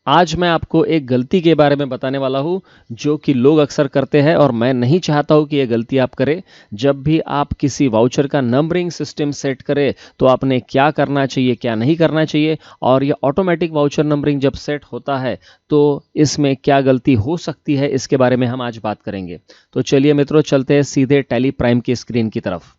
आज मैं आपको एक गलती के बारे में बताने वाला हूँ जो कि लोग अक्सर करते हैं और मैं नहीं चाहता हूँ कि ये गलती आप करें। जब भी आप किसी वाउचर का नंबरिंग सिस्टम सेट करें तो आपने क्या करना चाहिए, क्या नहीं करना चाहिए, और ये ऑटोमेटिक वाउचर नंबरिंग जब सेट होता है तो इसमें क्या गलती हो सकती है, इसके बारे में हम आज बात करेंगे। तो चलिए मित्रों, चलते हैं सीधे टैली प्राइम की स्क्रीन की तरफ।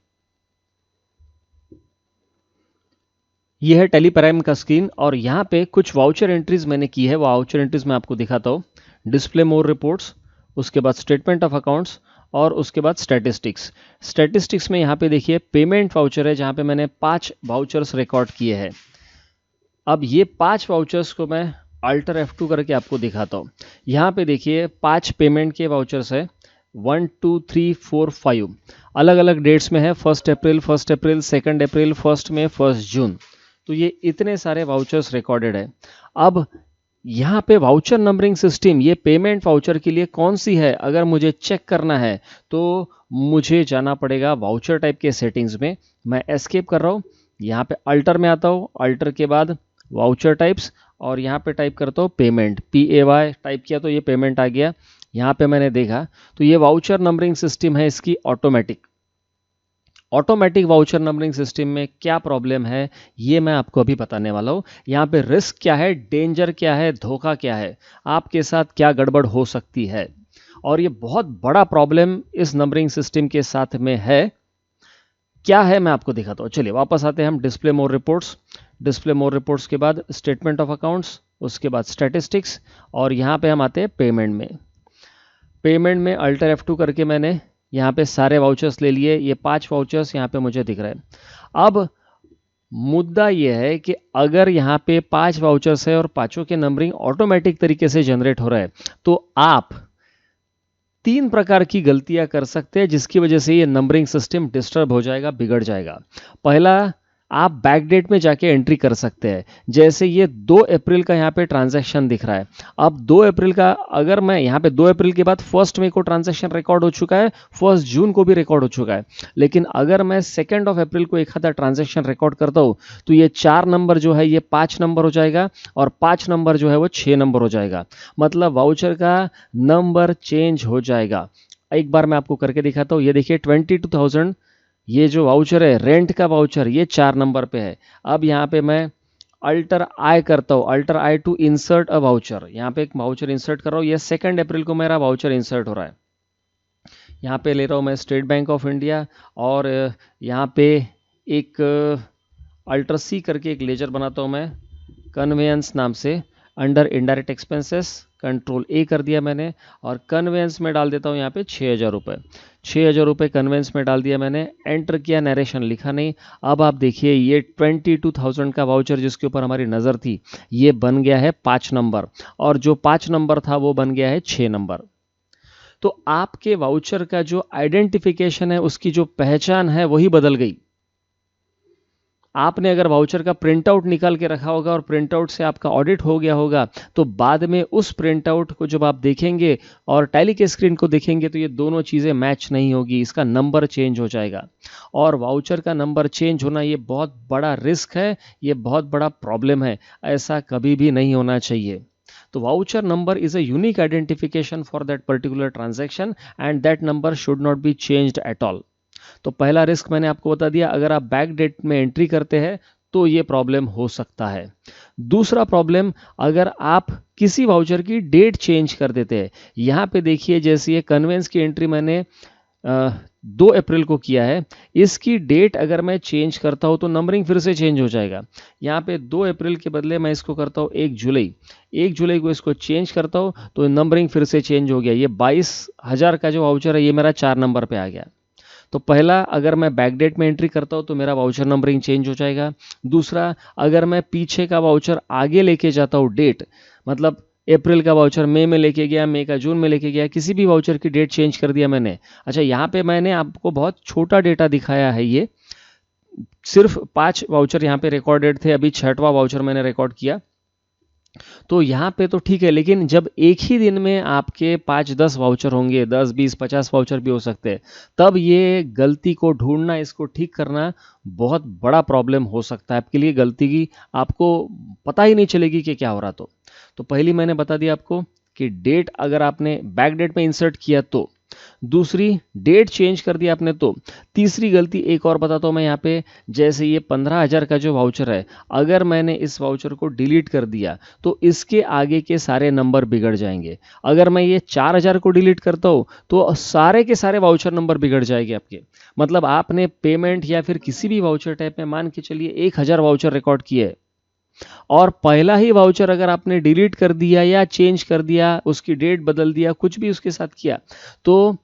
यह है टैली प्राइम का स्क्रीन और यहाँ पे कुछ वाउचर एंट्रीज मैंने की है। वो वाउचर एंट्रीज मैं आपको दिखाता हूँ। डिस्प्ले मोर रिपोर्ट्स, उसके बाद स्टेटमेंट ऑफ अकाउंट्स और उसके बाद स्टैटिस्टिक्स। स्टैटिस्टिक्स में यहाँ पे देखिए पेमेंट वाउचर है जहाँ पे मैंने 5 वाउचर्स रिकॉर्ड किए हैं। अब ये 5 वाउचर्स को मैं अल्टर F2 करके आपको दिखाता हूँ। यहाँ पे देखिए 5 पेमेंट के वाउचर्स है, 1 2 3 4 5 अलग अलग डेट्स में है। 1 अप्रैल, 2 अप्रैल, 1 मई, 1 जून। तो ये इतने सारे वाउचर्स रिकॉर्डेड है। अब यहाँ पे वाउचर नंबरिंग सिस्टम ये पेमेंट वाउचर के लिए कौन सी है, अगर मुझे चेक करना है तो मुझे जाना पड़ेगा वाउचर टाइप के सेटिंग्स में। मैं एस्केप कर रहा हूँ, यहाँ पे अल्टर में आता हूँ, अल्टर के बाद वाउचर टाइप्स और यहाँ पे टाइप करता हूँ पेमेंट, PAY टाइप किया तो ये पेमेंट आ गया। यहाँ पे मैंने देखा तो ये वाउचर नंबरिंग सिस्टम है इसकी ऑटोमेटिक वाउचर नंबरिंग सिस्टम में क्या प्रॉब्लम है ये मैं आपको अभी बताने वाला हूँ। यहाँ पे रिस्क क्या है, डेंजर क्या है, धोखा क्या है, आपके साथ क्या गड़बड़ हो सकती है, और ये बहुत बड़ा प्रॉब्लम इस नंबरिंग सिस्टम के साथ में है। क्या है मैं आपको दिखाता हूँ। चलिए वापस आते हैं हम डिस्प्ले मोर रिपोर्ट्स। डिस्प्ले मोर रिपोर्ट्स के बाद स्टेटमेंट ऑफ अकाउंट्स, उसके बाद स्टैटिस्टिक्स और यहाँ पे हम आते हैं पेमेंट में। पेमेंट में अल्टर F2 करके मैंने यहाँ पे सारे वाउचर्स ले लिए। ये 5 वाउचर्स यहाँ पे मुझे दिख रहे हैं। अब मुद्दा यह है कि अगर यहाँ पे 5 वाउचर्स है और पांचों के नंबरिंग ऑटोमेटिक तरीके से जनरेट हो रहा है तो आप 3 प्रकार की गलतियां कर सकते हैं जिसकी वजह से ये नंबरिंग सिस्टम डिस्टर्ब हो जाएगा, बिगड़ जाएगा। पहला, आप बैकडेट में जाके एंट्री कर सकते हैं। जैसे ये 2 अप्रैल का यहाँ पे ट्रांजैक्शन दिख रहा है। अब 2 अप्रैल का अगर मैं यहाँ पे 2 अप्रैल के बाद 1 मई को ट्रांजैक्शन रिकॉर्ड हो चुका है, 1 जून को भी रिकॉर्ड हो चुका है, लेकिन अगर मैं 2 अप्रैल को एक आधा ट्रांजैक्शन रिकॉर्ड करता हूँ तो ये 4 नंबर जो है ये 5 नंबर हो जाएगा और 5 नंबर जो है वो 6 नंबर हो जाएगा। मतलब वाउचर का नंबर चेंज हो जाएगा। एक बार मैं आपको करके दिखाता हूँ। ये देखिए 22,000 ये जो वाउचर है रेंट का वाउचर, ये 4 नंबर पे है। अब यहाँ पे मैं अल्टर I करता हूँ, alter I to insert a voucher. यहाँ पे एक वाउचर इंसर्ट कर रहा हूँ। ये 2 अप्रैल को मेरा वाउचर इंसर्ट हो रहा है। यहाँ पे ले रहा हूँ मैं स्टेट बैंक ऑफ इंडिया और यहाँ पे एक अल्टर C करके एक लेजर बनाता हूँ मैं कन्वेंस नाम से। Under indirect expenses control A कर दिया मैंने और कन्वेंस में डाल देता हूँ यहाँ पे 6,000 रुपये। 6,000 रुपये कन्वेंस में डाल दिया मैंने, एंटर किया, नरेशन लिखा नहीं। अब आप देखिए ये 22,000 का वाउचर जिसके ऊपर हमारी नज़र थी ये बन गया है 5 नंबर और जो 5 नंबर था वो बन गया है 6 नंबर। तो आपके वाउचर का जो आइडेंटिफिकेशन है, उसकी जो पहचान है वही बदल गई। आपने अगर वाउचर का प्रिंट आउट निकाल के रखा होगा और प्रिंट आउट से आपका ऑडिट हो गया होगा तो बाद में उस प्रिंट आउट को जब आप देखेंगे और टैली के स्क्रीन को देखेंगे तो ये दोनों चीज़ें मैच नहीं होगी, इसका नंबर चेंज हो जाएगा। और वाउचर का नंबर चेंज होना ये बहुत बड़ा रिस्क है, ये बहुत बड़ा प्रॉब्लम है, ऐसा कभी भी नहीं होना चाहिए। तो voucher number is a unique identification for that particular transaction and that number should not be changed at all. तो पहला रिस्क मैंने आपको बता दिया, अगर आप बैक डेट में एंट्री करते हैं तो ये प्रॉब्लम हो सकता है। दूसरा प्रॉब्लम, अगर आप किसी वाउचर की डेट चेंज कर देते हैं। यहाँ पे देखिए जैसे ये कन्वेंस की एंट्री मैंने 2 अप्रैल को किया है, इसकी डेट अगर मैं चेंज करता हूँ तो नंबरिंग फिर से चेंज हो जाएगा। यहाँ पे 2 अप्रैल के बदले मैं इसको करता हूँ 1 जुलाई को इसको चेंज करता हूँ तो नंबरिंग फिर से चेंज हो गया। ये 22,000 का जो वाउचर है ये मेरा 4 नंबर पे आ गया। तो पहला, अगर मैं बैकडेट में एंट्री करता हूं तो मेरा वाउचर नंबरिंग चेंज हो जाएगा। दूसरा, अगर मैं पीछे का वाउचर आगे लेके जाता हूं, डेट मतलब अप्रैल का वाउचर मई में लेके गया, मई का जून में लेके गया, किसी भी वाउचर की डेट चेंज कर दिया मैंने। अच्छा, यहाँ पे मैंने आपको बहुत छोटा डेटा दिखाया है, ये सिर्फ 5 वाउचर यहाँ पे रिकॉर्डेड थे, अभी 6वां वाउचर मैंने रिकॉर्ड किया। तो यहाँ पे तो ठीक है, लेकिन जब एक ही दिन में आपके 5-10 वाउचर होंगे, 10, 20, 50 वाउचर भी हो सकते हैं, तब ये गलती को ढूंढना, इसको ठीक करना बहुत बड़ा प्रॉब्लम हो सकता है आपके लिए। गलती की आपको पता ही नहीं चलेगी कि क्या हो रहा। तो पहली मैंने बता दिया आपको कि डेट अगर आपने बैक डेट में इंसर्ट किया तो, दूसरी डेट चेंज कर दिया आपने तो, तीसरी गलती एक और बताता हूं मैं यहाँ पे, जैसे ये 15,000 का जो वाउचर है, अगर मैंने इस वाउचर को डिलीट कर दिया तो इसके आगे के सारे नंबर बिगड़ जाएंगे। अगर मैं ये 4,000 को डिलीट करता हूं तो सारे के सारे वाउचर नंबर बिगड़ जाएंगे आपके। मतलब आपने पेमेंट या फिर किसी भी वाउचर टाइप में मान के चलिए 1,000 वाउचर रिकॉर्ड किए और पहला ही वाउचर अगर आपने डिलीट कर दिया या चेंज कर दिया, उसकी डेट बदल दिया, कुछ भी उसके साथ किया, तो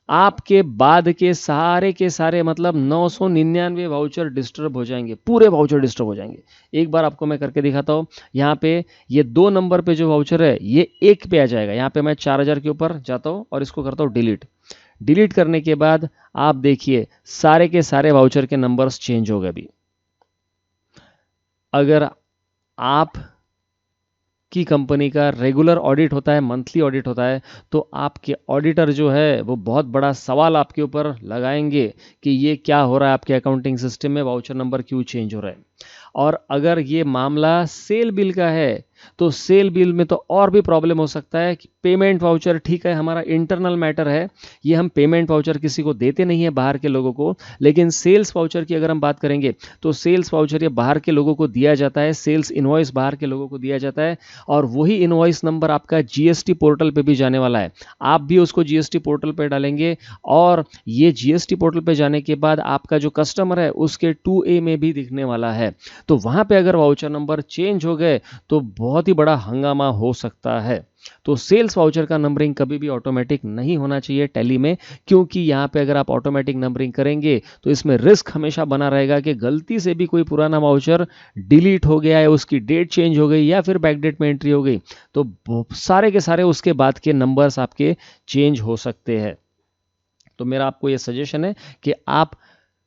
आपके बाद के सारे मतलब 999 वाउचर डिस्टर्ब हो जाएंगे, पूरे वाउचर डिस्टर्ब हो जाएंगे। एक बार आपको मैं करके दिखाता हूं। यहाँ पे ये 2 नंबर पे जो वाउचर है ये 1 पे आ जाएगा। यहाँ पे मैं 4,000 के ऊपर जाता हूं और इसको करता हूं डिलीट। डिलीट करने के बाद आप देखिए सारे के सारे वाउचर के नंबर्स चेंज हो गए। अभी अगर आप की कंपनी का रेगुलर ऑडिट होता है, मंथली ऑडिट होता है, तो आपके ऑडिटर जो है वो बहुत बड़ा सवाल आपके ऊपर लगाएंगे कि ये क्या हो रहा है आपके अकाउंटिंग सिस्टम में, वाउचर नंबर क्यों चेंज हो रहा है। और अगर ये मामला सेल बिल का है तो सेल बिल में तो और भी प्रॉब्लम हो सकता है कि पेमेंट वाउचर ठीक है हमारा इंटरनल मैटर है, ये हम पेमेंट वाउचर किसी को देते नहीं है बाहर के लोगों को, लेकिन सेल्स वाउचर की अगर हम बात करेंगे तो सेल्स वाउचर ये बाहर के लोगों को दिया जाता है, सेल्स इनवॉइस बाहर के लोगों को दिया जाता है और वही इनवॉइस नंबर आपका जीएसटी पोर्टल पे भी जाने वाला है। आप भी उसको जीएसटी पोर्टल पे डालेंगे और ये जीएसटी पोर्टल पे जाने के बाद आपका जो कस्टमर है उसके 2A में भी दिखने वाला है। तो वहां पे अगर वाउचर नंबर चेंज हो गए तो बहुत ही बड़ा हंगामा हो सकता है। तो सेल्स वाउचर का नंबरिंग कभी भी ऑटोमेटिक नहीं होना चाहिए टैली में, क्योंकि यहां पे अगर आप ऑटोमेटिक नंबरिंग करेंगे तो इसमें रिस्क हमेशा बना रहेगा कि गलती से भी कोई पुराना वाउचर डिलीट हो गया है, उसकी डेट चेंज हो गई या फिर बैक डेट में एंट्री हो गई तो सारे के सारे उसके बाद के नंबर्स आपके चेंज हो सकते हैं। तो मेरा आपको यह सजेशन है कि आप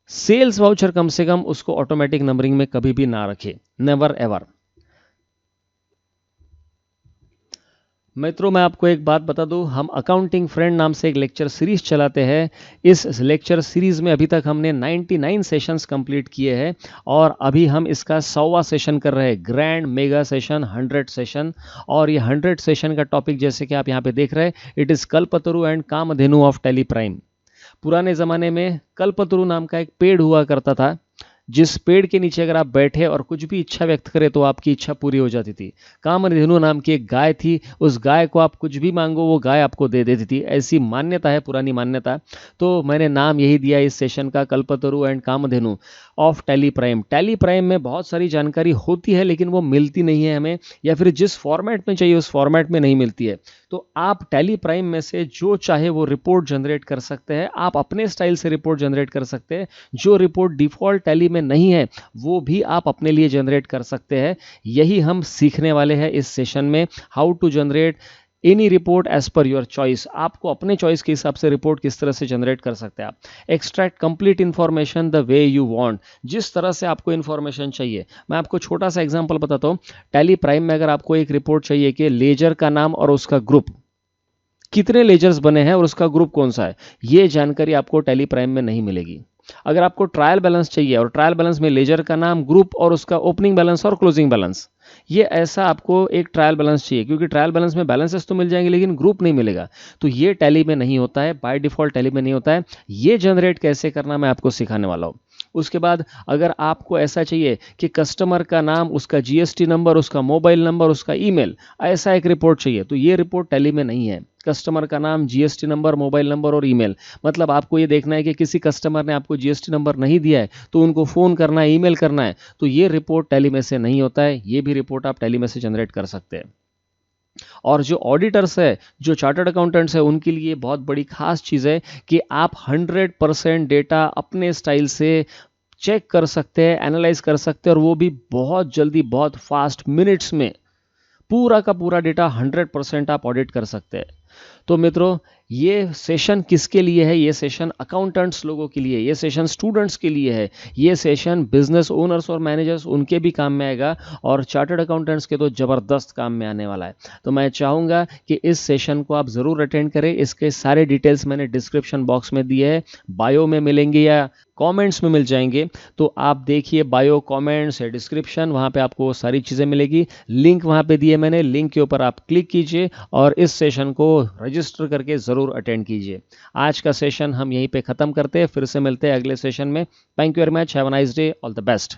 सेल्स वाउचर कम से कम उसको ऑटोमेटिक नंबरिंग में कभी भी ना रखें, नेवर एवर। मित्रों मैं आपको एक बात बता दूं, हम अकाउंटिंग फ्रेंड नाम से एक लेक्चर सीरीज चलाते हैं। इस लेक्चर सीरीज में अभी तक हमने 99 सेशंस कंप्लीट किए हैं और अभी हम इसका 100वां सेशन कर रहे हैं, ग्रैंड मेगा सेशन 100 सेशन। और ये 100 सेशन का टॉपिक जैसे कि आप यहाँ पे देख रहे हैं, it is Kalpataru and Kamadhenu of Tally Prime. पुराने ज़माने में कल्पतरु नाम का एक पेड़ हुआ करता था, जिस पेड़ के नीचे अगर आप बैठे और कुछ भी इच्छा व्यक्त करें तो आपकी इच्छा पूरी हो जाती थी। कामधेनु नाम की एक गाय थी, उस गाय को आप कुछ भी मांगो वो गाय आपको दे देती थी, ऐसी मान्यता है, पुरानी मान्यता। तो मैंने नाम यही दिया इस सेशन का, Kalpataru and Kamadhenu of Tally Prime. Tally Prime में बहुत सारी जानकारी होती है लेकिन वो मिलती नहीं है हमें, या फिर जिस फॉर्मेट में चाहिए उस फॉर्मेट में नहीं मिलती है। तो आप टैली प्राइम में से जो चाहे वो रिपोर्ट जनरेट कर सकते हैं, आप अपने स्टाइल से रिपोर्ट जनरेट कर सकते हैं। जो रिपोर्ट डिफॉल्ट टैली में नहीं है वो भी आप अपने लिए जनरेट कर सकते हैं। यही हम सीखने वाले हैं इस सेशन में, how to generate any report as per your choice. आपको अपने चॉइस के हिसाब से रिपोर्ट किस तरह से जनरेट कर सकते हैं आप। Extract complete information the way you want, जिस तरह से आपको इन्फॉर्मेशन चाहिए। मैं आपको छोटा सा एग्जांपल बताता हूँ। टैली प्राइम में अगर आपको एक रिपोर्ट चाहिए कि लेजर का नाम और उसका ग्रुप, कितने लेजर्स बने हैं और उसका ग्रुप कौन सा है, ये जानकारी आपको टैली प्राइम में नहीं मिलेगी। अगर आपको ट्रायल बैलेंस चाहिए और ट्रायल बैलेंस में लेजर का नाम, ग्रुप और उसका ओपनिंग बैलेंस और क्लोजिंग बैलेंस, ये ऐसा आपको एक ट्रायल बैलेंस चाहिए, क्योंकि ट्रायल बैलेंस में बैलेंसेस तो मिल जाएंगे लेकिन ग्रुप नहीं मिलेगा। तो ये टैली में नहीं होता है, बाय डिफॉल्ट टैली में नहीं होता है। ये जनरेट कैसे करना मैं आपको सिखाने वाला हूँ। उसके बाद अगर आपको ऐसा चाहिए कि कस्टमर का नाम, उसका जीएसटी नंबर, उसका मोबाइल नंबर, उसका ईमेल, ऐसा एक रिपोर्ट चाहिए, तो ये रिपोर्ट टैली में नहीं है। कस्टमर का नाम, जीएसटी नंबर, मोबाइल नंबर और ईमेल, मतलब आपको ये देखना है कि किसी कस्टमर ने आपको जीएसटी नंबर नहीं दिया है तो उनको फ़ोन करना है, ईमेल करना है, तो ये रिपोर्ट टैली में से नहीं होता है। ये भी रिपोर्ट आप टैली में से जनरेट कर सकते हैं। और जो ऑडिटर्स है, जो चार्टर्ड अकाउंटेंट्स है, उनके लिए बहुत बड़ी खास चीज़ है कि आप 100% डेटा अपने स्टाइल से चेक कर सकते हैं, एनालाइज कर सकते हैं, और वो भी बहुत जल्दी, बहुत फास्ट, मिनट्स में पूरा का पूरा डेटा 100% आप ऑडिट कर सकते हैं। तो मित्रों, ये सेशन किसके लिए है? ये सेशन अकाउंटेंट्स लोगों के लिए, ये सेशन स्टूडेंट्स के लिए है, ये सेशन बिजनेस ओनर्स और मैनेजर्स उनके भी काम में आएगा, और चार्टर्ड अकाउंटेंट्स के तो ज़बरदस्त काम में आने वाला है। तो मैं चाहूँगा कि इस सेशन को आप ज़रूर अटेंड करें। इसके सारे डिटेल्स मैंने डिस्क्रिप्शन बॉक्स में दिए हैं, बायो में मिलेंगे या कमेंट्स में मिल जाएंगे। तो आप देखिए बायो, कमेंट्स या डिस्क्रिप्शन, वहाँ पे आपको वो सारी चीज़ें मिलेगी। लिंक वहाँ पे दिए मैंने, लिंक के ऊपर आप क्लिक कीजिए और इस सेशन को रजिस्टर करके ज़रूर अटेंड कीजिए। आज का सेशन हम यहीं पे ख़त्म करते हैं, फिर से मिलते हैं अगले सेशन में। Thank you very much, have a nice day, all the best.